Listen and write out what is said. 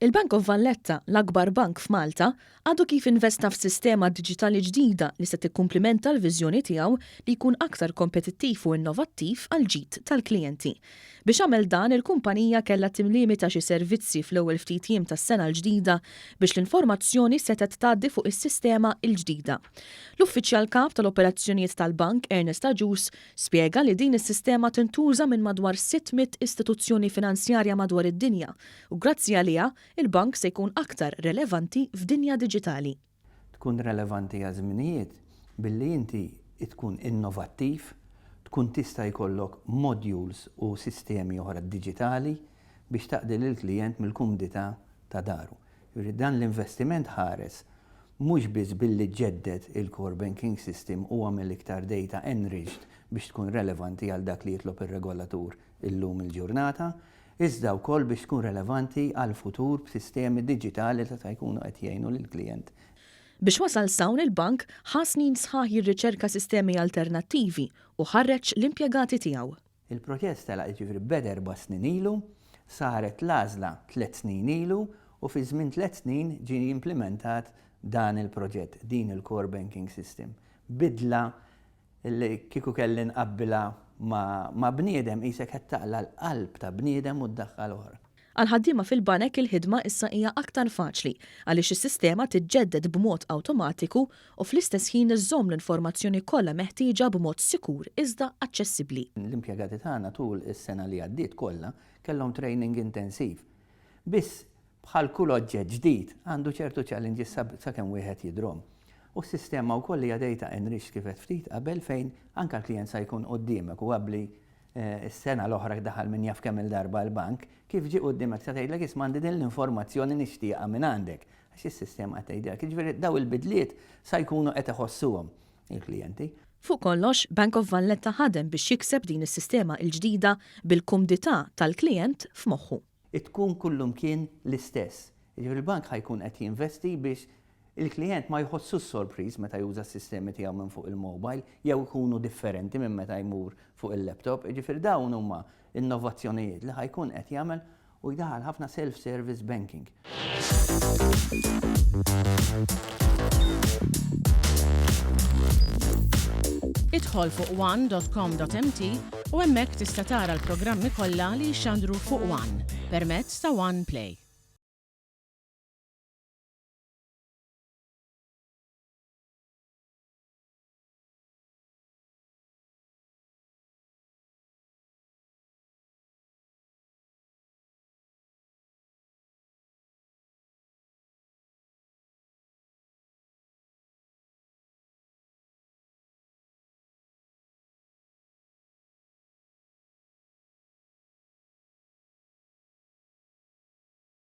Il-Bank of Valletta, l-akbar bank f'Malta, għadu kif investa f'sistema diġitali ġdida li se tikkumplimenta l-viżjoni tiegħu li jkun aktar kompetittiv u innovattiv għal ġid tal-klijenti. Biex għamel dan, il-kumpanija kellha timlimita xi servizzi fl-ewwel ftit jiem tas-sena l-ġdida biex l-informazzjoni setet tgħaddi fuq is-sistema l-ġdida. L-uffiċjal kap tal-operazzjonijiet tal-bank, Ernest Aġus, spjega li din is-sistema tintuża minn madwar 600 istituzzjoni finanzjarja madwar id-dinja u grazzi għaliha il-bank se jkun aktar relevanti f'dinja diġitali. Tkun relevanti għal żminijiet billi inti tkun innovattiv, tkun tista' jkollok modules u sistemi oħra diġitali biex taqdi lill-klijent mill-kumdità ta' daru. Dan l-investiment ħares mhux biss billi ġeddet il-core banking system u għamel iktar data enriched biex tkun relevanti għal dak li jitlob ir-regolatur illum il-ġurnata, iżda wkoll biex tkun relevanti għal futur b'sistemi diġitali ta' jkunu qed jgħinu lill-klijent. Biex wasal sawn il-bank ħa snin sħaħ jirriċerka sistemi alternattivi u ħarreġ l-impjegati tiegħu. Il-proċess tal ġifri beda 4 snin ilu, saret l-għażla 3 snin ilu u fi żmien 3 snin ġie implementat dan il-proġett, din il-core banking system. Bidla li kieku kelli nqabbilha ma bniedem isek qed taqla l-qalb ta' bniedem u ddaħħal oħra. Għal-ħaddiema fil-banek il-ħidma issa hija aktar faċli għaliex is-sistema tiġġedded b'mod awtomatiku u fl-istess ħin iżżomm l-informazzjoni kollha meħtieġa b'mod sikur iżda aċċessibbli. L-impjegati tagħna tul is-sena li għaddiet kollha kellhom training intensiv. Biss bħal kull oġġett ġdid għandu ċertu challenges sakemm wieħed jidhrom. U s-sistema wkoll hija data enriched kif qed ftit qabel fejn anke l-klijent se jkun quddiemek u qabbli s-sena l-oħra daħal min jaf kemm il-darba l-bank, kif ġie quddiemek se tgħidlek isma' għandi din l-informazzjoni nixtieqha minn għandek għax is-sistema qed tgħidilek. Jiġifieri daw il-bidliet se jkunu qed iħossuhom il-klijenti. Fuq kollox, Bank of Valletta ħadem biex jikseb din is-sistema l-ġdida bil-kumdità tal-klijent f'moħħu. Tkun kullum kien l-istess. Jiġifieri il-bank ħajkun qed jinvesti biex il-klient ma jħossu s-sorpriż meta juża s-sistemi tiegħu minn fuq il-mobile jew ikunu differenti minn meta jmur fuq il-laptop. Jiġifieri dawn huma innovazzjonijiet li ħajkun qed jagħmel u jdaħħal ħafna self-service banking. Idħol fuq one.com.mt u hemmhekk tista' tara l-programmi kollha li jxandru fuq One permezz ta' One Play.